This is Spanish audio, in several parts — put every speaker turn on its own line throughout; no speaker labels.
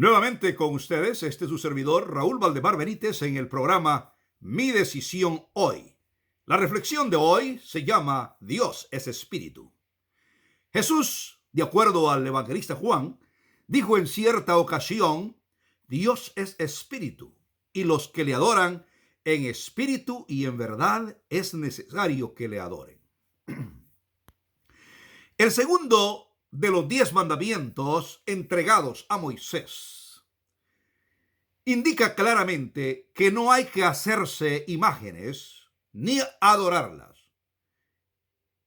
Nuevamente con ustedes, este es su servidor Raúl Valdemar Benítez en el programa Mi Decisión Hoy. La reflexión de hoy se llama Dios es Espíritu. Jesús, de acuerdo al evangelista Juan, dijo en cierta ocasión, Dios es Espíritu, y los que le adoran en espíritu y en verdad es necesario que le adoren. El segundo de los 10 mandamientos entregados a Moisés indica claramente que no hay que hacerse imágenes ni adorarlas,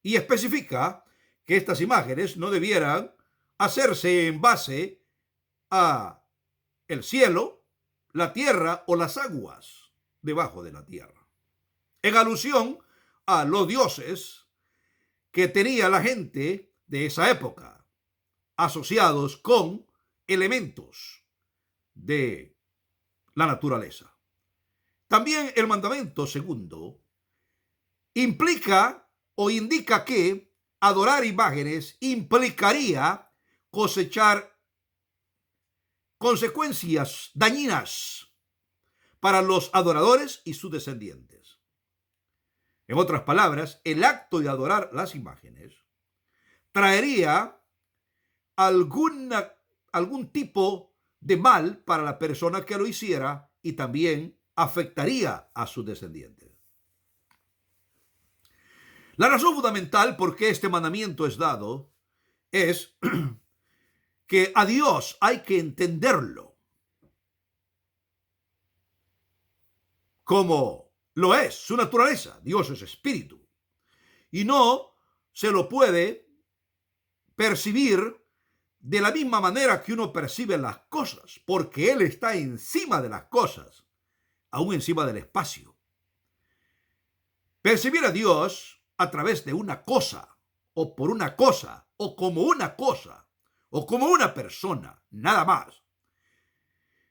y especifica que estas imágenes no debieran hacerse en base a el cielo, la tierra o las aguas debajo de la tierra, en alusión a los dioses que tenía la gente de esa época, asociados con elementos de la naturaleza. También el mandamiento segundo implica o indica que adorar imágenes implicaría cosechar consecuencias dañinas para los adoradores y sus descendientes. En otras palabras, el acto de adorar las imágenes traería algún tipo de mal para la persona que lo hiciera y también afectaría a sus descendientes. La razón fundamental por qué este mandamiento es dado es que a Dios hay que entenderlo como lo es su naturaleza. Dios es espíritu y no se lo puede percibir de la misma manera que uno percibe las cosas, porque Él está encima de las cosas, aún encima del espacio. Percibir a Dios a través de una cosa, o por una cosa, o como una cosa, o como una persona, nada más,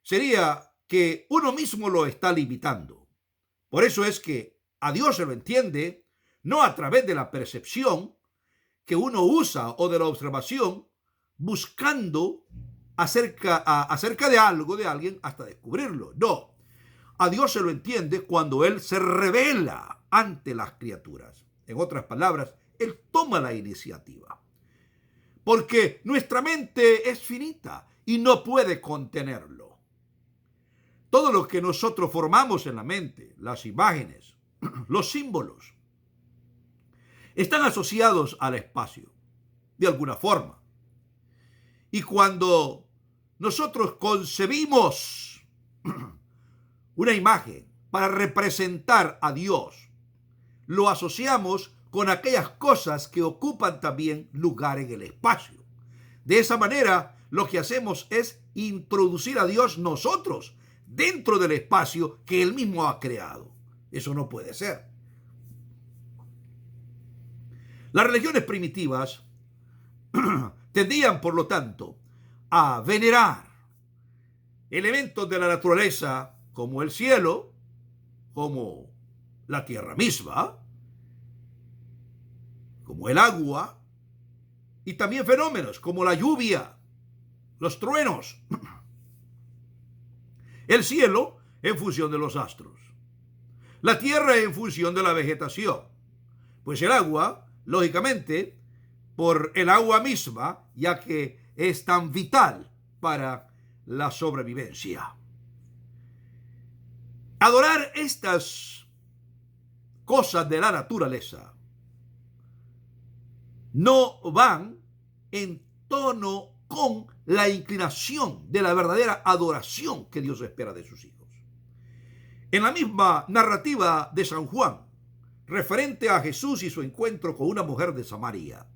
sería que uno mismo lo está limitando. Por eso es que a Dios se lo entiende no a través de la percepción que uno usa o de la observación, buscando acerca de algo, de alguien, hasta descubrirlo. No, a Dios se lo entiende cuando Él se revela ante las criaturas. En otras palabras, Él toma la iniciativa. Porque nuestra mente es finita y no puede contenerlo. Todo lo que nosotros formamos en la mente, las imágenes, los símbolos, están asociados al espacio, de alguna forma. Y cuando nosotros concebimos una imagen para representar a Dios, lo asociamos con aquellas cosas que ocupan también lugar en el espacio. De esa manera, lo que hacemos es introducir a Dios nosotros dentro del espacio que Él mismo ha creado. Eso no puede ser. Las religiones primitivas tendían, por lo tanto, a venerar elementos de la naturaleza como el cielo, como la tierra misma, como el agua, y también fenómenos como la lluvia, los truenos, el cielo en función de los astros, la tierra en función de la vegetación, pues el agua, lógicamente, por el agua misma, ya que es tan vital para la sobrevivencia. Adorar estas cosas de la naturaleza no van en tono con la inclinación de la verdadera adoración que Dios espera de sus hijos. En la misma narrativa de San Juan, referente a Jesús y su encuentro con una mujer de Samaria,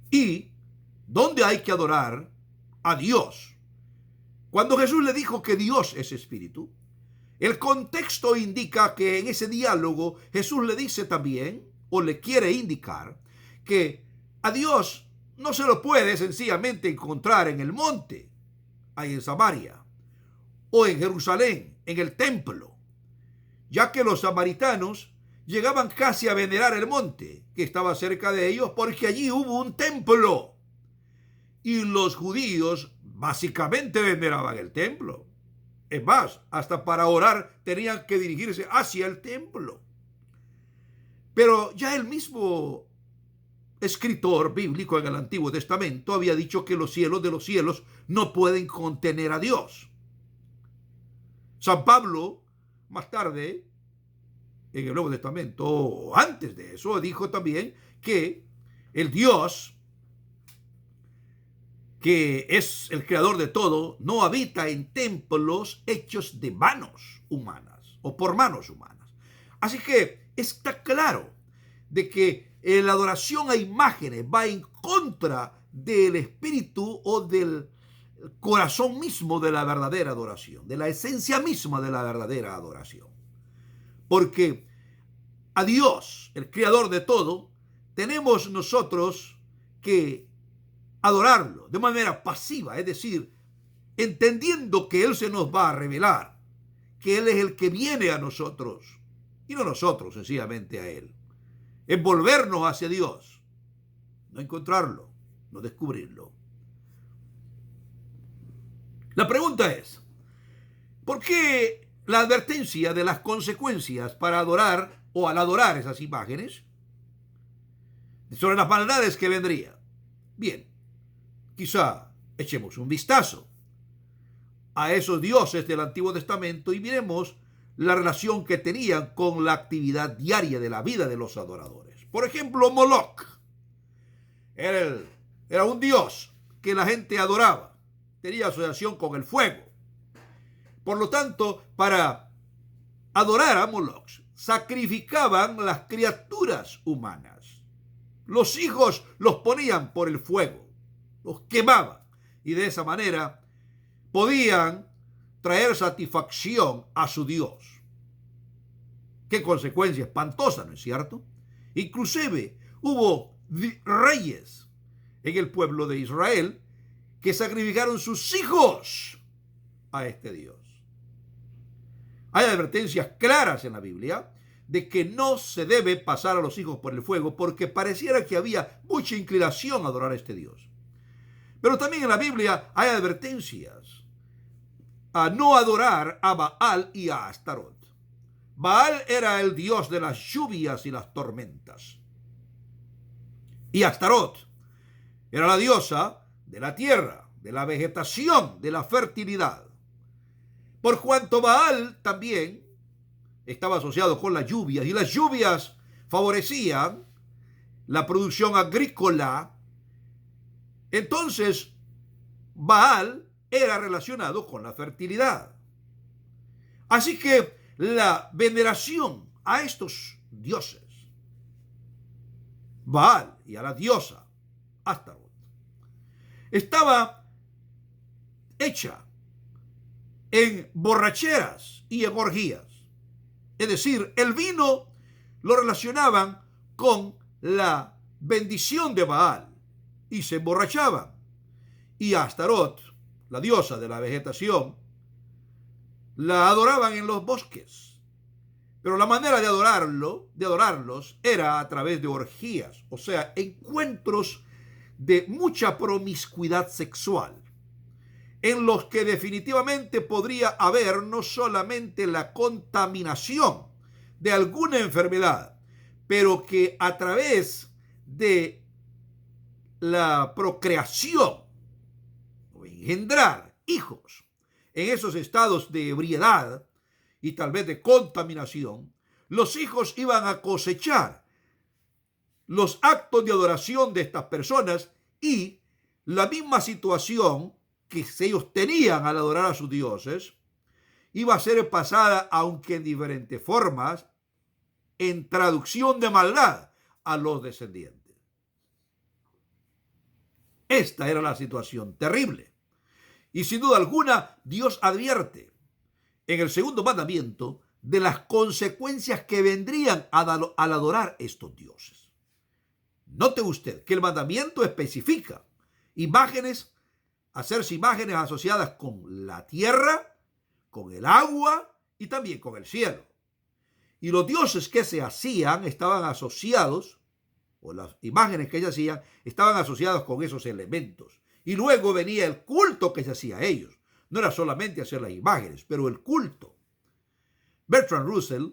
y donde hay que adorar a Dios. Cuando Jesús le dijo que Dios es espíritu, el contexto indica que en ese diálogo Jesús le dice también, o le quiere indicar, que a Dios no se lo puede sencillamente encontrar en el monte, ahí en Samaria, o en Jerusalén, en el templo, ya que los samaritanos llegaban casi a venerar el monte que estaba cerca de ellos porque allí hubo un templo. Y los judíos básicamente veneraban el templo. Es más, hasta para orar tenían que dirigirse hacia el templo. Pero ya el mismo escritor bíblico en el Antiguo Testamento había dicho que los cielos de los cielos no pueden contener a Dios. San Pablo, más tarde, en el Nuevo Testamento, o antes de eso, dijo también que el Dios, que es el creador de todo, no habita en templos hechos de manos humanas o por manos humanas. Así que está claro de que la adoración a imágenes va en contra del espíritu o del corazón mismo de la verdadera adoración, de la esencia misma de la verdadera adoración. Porque a Dios, el creador de todo, tenemos nosotros que adorarlo de manera pasiva, es decir, entendiendo que Él se nos va a revelar, que Él es el que viene a nosotros y no nosotros sencillamente a Él. Es volvernos hacia Dios, no encontrarlo, no descubrirlo. La pregunta es, ¿por qué la advertencia de las consecuencias para adorar o al adorar esas imágenes? Sobre las maldades que vendrían. Bien, quizá echemos un vistazo a esos dioses del Antiguo Testamento y miremos la relación que tenían con la actividad diaria de la vida de los adoradores. Por ejemplo, Moloch era un dios que la gente adoraba, tenía asociación con el fuego. Por lo tanto, para adorar a Moloch, sacrificaban las criaturas humanas. Los hijos los ponían por el fuego, los quemaban, y de esa manera podían traer satisfacción a su Dios. Qué consecuencia espantosa, ¿no es cierto? Inclusive hubo reyes en el pueblo de Israel que sacrificaron sus hijos a este Dios. Hay advertencias claras en la Biblia de que no se debe pasar a los hijos por el fuego porque pareciera que había mucha inclinación a adorar a este Dios. Pero también en la Biblia hay advertencias a no adorar a Baal y a Astarot. Baal era el dios de las lluvias y las tormentas. Y Astarot era la diosa de la tierra, de la vegetación, de la fertilidad. Por cuanto Baal también estaba asociado con las lluvias, y las lluvias favorecían la producción agrícola, entonces Baal era relacionado con la fertilidad. Así que la veneración a estos dioses, Baal y a la diosa Astarot, estaba hecha en borracheras y en orgías. Es decir, el vino lo relacionaban con la bendición de Baal y se emborrachaban. Y a Astarot, la diosa de la vegetación, la adoraban en los bosques. Pero la manera de adorarlos era a través de orgías, o sea, encuentros de mucha promiscuidad sexual, en los que definitivamente podría haber no solamente la contaminación de alguna enfermedad, pero que a través de la procreación o engendrar hijos en esos estados de ebriedad y tal vez de contaminación, los hijos iban a cosechar los actos de adoración de estas personas y la misma situación que ellos tenían al adorar a sus dioses iba a ser pasada, aunque en diferentes formas, en traducción de maldad a los descendientes. Esta era la situación terrible. Y sin duda alguna, Dios advierte en el segundo mandamiento de las consecuencias que vendrían al adorar estos dioses. Note usted que el mandamiento especifica imágenes, hacerse imágenes asociadas con la tierra, con el agua y también con el cielo. Y los dioses que se hacían estaban asociados, o las imágenes que ellos hacían, estaban asociadas con esos elementos. Y luego venía el culto que se hacía a ellos. No era solamente hacer las imágenes, pero el culto. Bertrand Russell,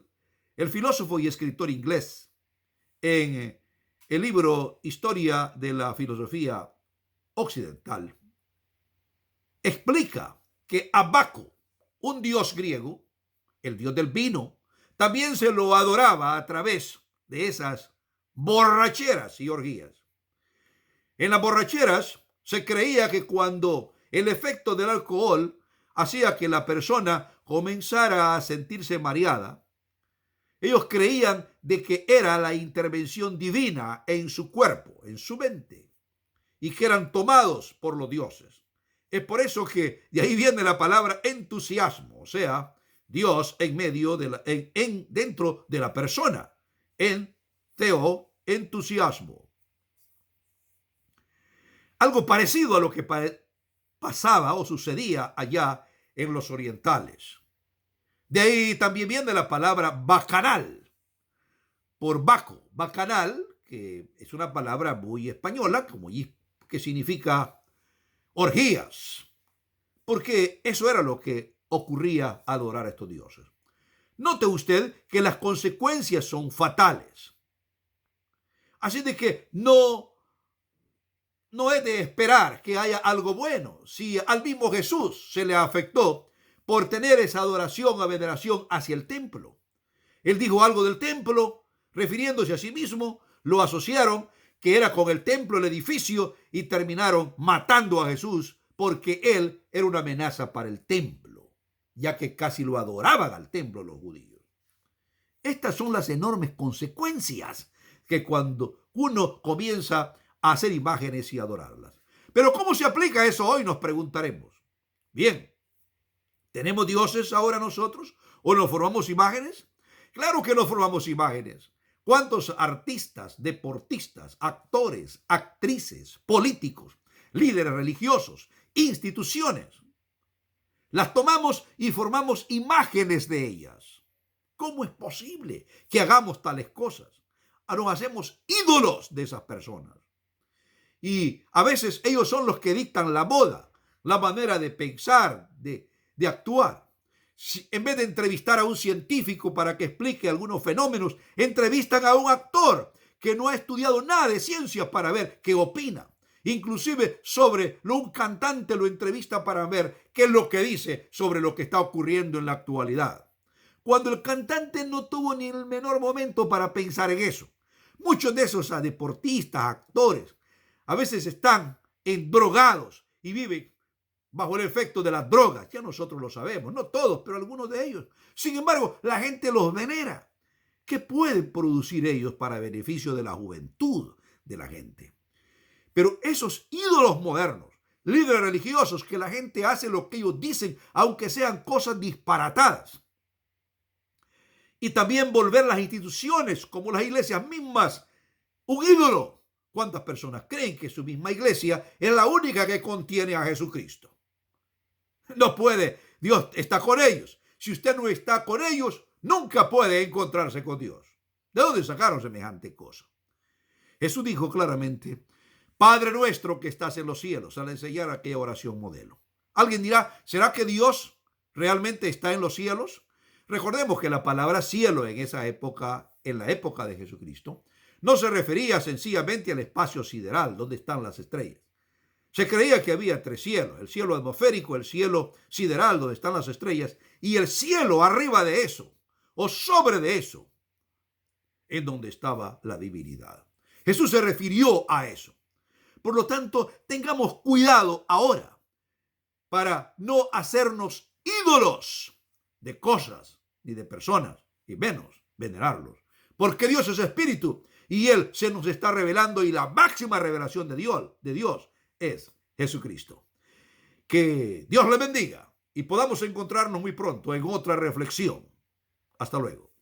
el filósofo y escritor inglés, en el libro Historia de la Filosofía Occidental, explica que a Baco, un dios griego, el dios del vino, también se lo adoraba a través de esas borracheras y orgías. En las borracheras se creía que cuando el efecto del alcohol hacía que la persona comenzara a sentirse mareada, ellos creían de que era la intervención divina en su cuerpo, en su mente, y que eran tomados por los dioses. Es por eso que de ahí viene la palabra entusiasmo, o sea, Dios en medio de dentro de la persona, en theo, entusiasmo. Algo parecido a lo que pasaba o sucedía allá en los orientales. De ahí también viene la palabra bacanal, por Baco. Bacanal, que es una palabra muy española, que significa orgías, porque eso era lo que ocurría al adorar a estos dioses. Note usted que las consecuencias son fatales. Así de que no es de esperar que haya algo bueno. Si al mismo Jesús se le afectó por tener esa adoración o veneración hacia el templo. Él dijo algo del templo, refiriéndose a sí mismo, lo asociaron que era con el templo, el edificio, y terminaron matando a Jesús porque él era una amenaza para el templo, ya que casi lo adoraban al templo los judíos. Estas son las enormes consecuencias que cuando uno comienza a hacer imágenes y adorarlas. Pero ¿cómo se aplica eso hoy? Nos preguntaremos. Bien, ¿tenemos dioses ahora nosotros? ¿O nos formamos imágenes? Claro que nos formamos imágenes. ¿Cuántos artistas, deportistas, actores, actrices, políticos, líderes religiosos, instituciones? Las tomamos y formamos imágenes de ellas. ¿Cómo es posible que hagamos tales cosas? Nos hacemos ídolos de esas personas. Y a veces ellos son los que dictan la moda, la manera de pensar, de actuar. En vez de entrevistar a un científico para que explique algunos fenómenos, entrevistan a un actor que no ha estudiado nada de ciencias para ver qué opina. Inclusive un cantante lo entrevista para ver qué es lo que dice sobre lo que está ocurriendo en la actualidad. Cuando el cantante no tuvo ni el menor momento para pensar en eso. Muchos de esos deportistas, actores, a veces están drogados y viven bajo el efecto de las drogas. Ya nosotros lo sabemos, no todos, pero algunos de ellos. Sin embargo, la gente los venera. ¿Qué pueden producir ellos para beneficio de la juventud de la gente? Pero esos ídolos modernos, líderes religiosos, que la gente hace lo que ellos dicen, aunque sean cosas disparatadas. Y también volver las instituciones, como las iglesias mismas, un ídolo. ¿Cuántas personas creen que su misma iglesia es la única que contiene a Jesucristo? No puede, Dios está con ellos. Si usted no está con ellos, nunca puede encontrarse con Dios. ¿De dónde sacaron semejante cosa? Jesús dijo claramente, Padre nuestro que estás en los cielos, al enseñar aquella oración modelo. Alguien dirá, ¿será que Dios realmente está en los cielos? Recordemos que la palabra cielo en esa época, en la época de Jesucristo, no se refería sencillamente al espacio sideral, donde están las estrellas. Se creía que había tres cielos, el cielo atmosférico, el cielo sideral, donde están las estrellas, y el cielo arriba de eso, o sobre de eso, en donde estaba la divinidad. Jesús se refirió a eso. Por lo tanto, tengamos cuidado ahora para no hacernos ídolos de cosas ni de personas, y menos venerarlos. Porque Dios es espíritu y Él se nos está revelando, y la máxima revelación de Dios es Jesucristo. Que Dios le bendiga y podamos encontrarnos muy pronto en otra reflexión. Hasta luego.